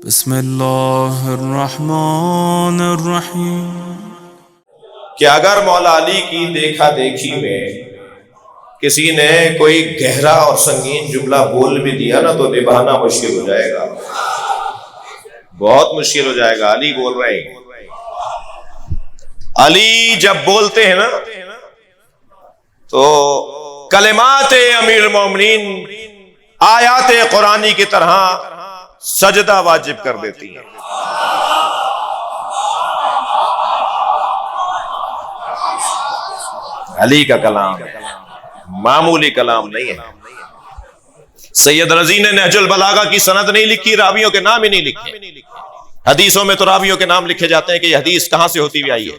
بسم اللہ الرحمن الرحیم۔ کہ اگر مولا علی کی دیکھا دیکھی میں کسی نے کوئی گہرا اور سنگین جملہ بول بھی دیا نا تو نبھانا مشکل ہو جائے گا، بہت مشکل ہو جائے گا۔ علی بول رہے ہیں، علی جب بولتے ہیں نا تو کلمات امیر المومنین آیات قرآنی کی طرح سجدہ واجب کر دیتی ہیں۔ علی کا کلام معمولی کلام نہیں ہے۔ سید رضی نے نہج البلاغہ کی سند نہیں لکھی، راویوں کے نام ہی نہیں لکھے۔ حدیثوں میں تو راویوں کے نام لکھے جاتے ہیں کہ یہ حدیث کہاں سے ہوتی ہوئی آئی ہے،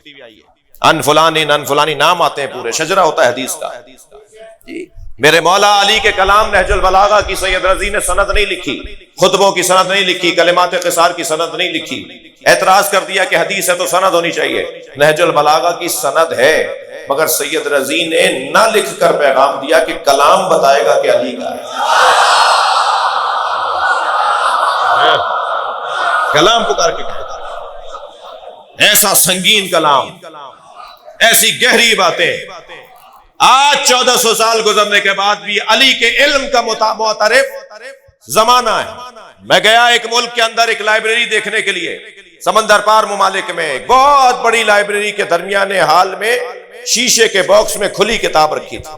ان فلانی نام آتے ہیں، پورے شجرہ ہوتا ہے حدیث کا۔ میرے مولا علی کے کلام نہج البلاغہ کی سید رضی نے سند نہیں لکھی، خطبوں کی سند نہیں لکھی، کلمات قصار کی سند نہیں لکھی۔ اعتراض کر دیا کہ حدیث ہے تو سند ہونی چاہیے۔ نہج البلاغہ کی سند ہے، مگر سید رضی نے نہ لکھ کر پیغام دیا کہ کلام بتائے گا کہ علی کا ہے۔ کلام پکار کے ایسا سنگین کلام، ایسی گہری باتیں۔ آج 1400 سال گزرنے کے بعد بھی علی کے علم کا معترف زمانہ ہے۔ میں گیا ایک ملک کے اندر ایک لائبریری دیکھنے کے لیے، سمندر پار ممالک میں ایک بہت بڑی لائبریری کے درمیان حال میں شیشے کے باکس میں کھلی کتاب رکھی تھی،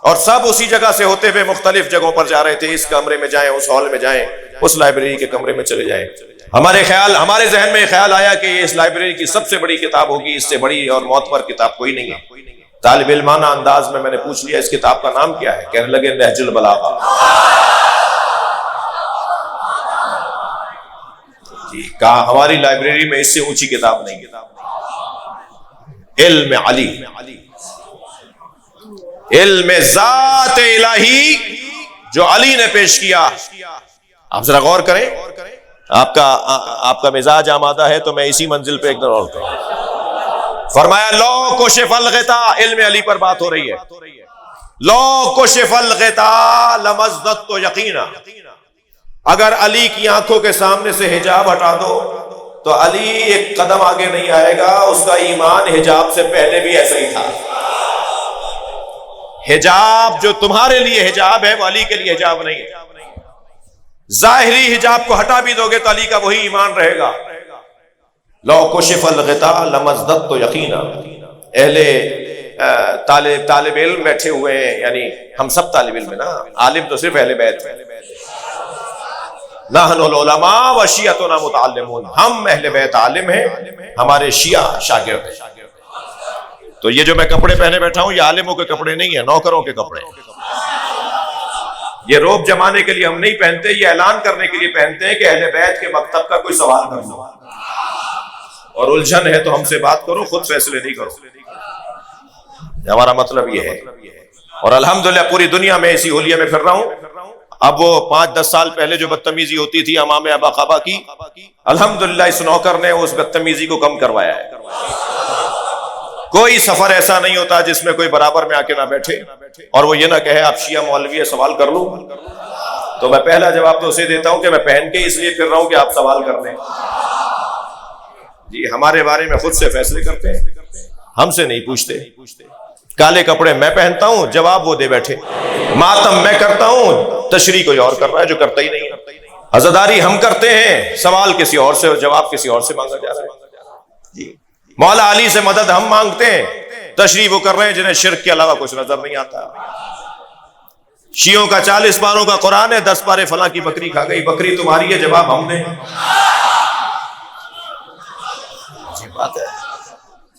اور سب اسی جگہ سے ہوتے ہوئے مختلف جگہوں پر جا رہے تھے، اس کمرے میں جائیں، اس ہال میں جائیں، اس لائبریری کے کمرے میں چلے جائیں۔ ہمارے ذہن میں خیال آیا کہ یہ اس لائبریری کی سب سے بڑی کتاب ہوگی، اس سے بڑی اور معتبر کتاب کوئی نہیں ہے۔ طالب علمانہ انداز میں نے پوچھ لیا اس کتاب کا نام کیا ہے؟ کہنے لگے نہج البلاغہ۔ جی کہا ہماری لائبریری میں اس سے اونچی کتاب نہیں۔ علم علی، علم ذات الہی جو علی نے پیش کیا۔ آپ ذرا غور کریں، آپ کا مزاج آمادہ ہے تو میں اسی منزل پہ ایک دن اور کروں۔ فرمایا لو کشف الغطاء، علم علی پر بات ہو رہی ہے، لو کشف الغطاء لمزددت یقینا، اگر علی کی آنکھوں کے سامنے سے حجاب ہٹا دو تو علی ایک قدم آگے نہیں آئے گا، اس کا ایمان حجاب سے پہلے بھی ایسا ہی تھا۔ حجاب جو تمہارے لیے حجاب ہے وہ علی کے لیے حجاب نہیں ہے۔ ظاہری حجاب کو ہٹا بھی دو گے تو علی کا وہی ایمان رہے گا۔ لو کشف الغطاء لمزددت یقینا۔ طالب علم بیٹھے ہوئے ہیں، یعنی ہم سب طالب علم ہیں نا، عالم تو صرف اہل بیت ہیں۔ نحن العلماء و شیعتنا متعلمون، ہم اہل بیت عالم ہیں، ہمارے شیعہ شاگرد ہیں۔ تو یہ جو میں کپڑے پہنے بیٹھا ہوں یہ عالموں کے کپڑے نہیں ہیں، نوکروں کے کپڑے ہیں۔ یہ روب جمانے کے لیے ہم نہیں پہنتے، یہ اعلان کرنے کے لیے پہنتے ہیں کہ اہل بیت کے مکتب کا کوئی سوال کر لو، اور الجھن ہے تو ہم سے بات کرو، خود فیصلے نہیں کرو۔ ہمارا مطلب یہ ہے، اور الحمدللہ پوری دنیا میں اسی حلیے میں پھر رہا ہوں۔ اب وہ 5-10 سال پہلے جو بدتمیزی ہوتی تھی امام ابا قبا کی، الحمدللہ اس نوکر نے اس بدتمیزی کو کم کروایا ہے۔ کوئی سفر ایسا نہیں ہوتا جس میں کوئی برابر میں آ کے نہ بیٹھے اور وہ یہ نہ کہے آپ شیعہ مولوی ہے سوال کر لوں، تو میں پہلا جواب تو اسے دیتا ہوں کہ میں پہن کے اس لیے پھر رہا ہوں کہ آپ سوال کر دیں۔ جی ہمارے بارے میں خود سے فیصلے کرتے ہیں، ہم سے نہیں پوچھتے۔ کالے کپڑے میں پہنتا ہوں، جواب وہ دے بیٹھے۔ ماتم میں کرتا ہوں، تشریح کوئی اور کر رہا ہے جو کرتا ہی نہیں ہے۔ عزاداری ہم کرتے ہیں، سوال کسی اور سے اور جواب کسی اور سے مانگا جا رہا ہے۔ جی مولا علی سے مدد ہم مانگتے ہیں، تشریح وہ کر رہے ہیں جنہیں شرک کے علاوہ کچھ نظر نہیں آتا۔ شیعوں کا 40 پاروں کا قرآن ہے، 10 پارے فلاں کی بکری کھا گئی، بکری تمہاری ہے، جواب ہم دیں۔ بات ہے۔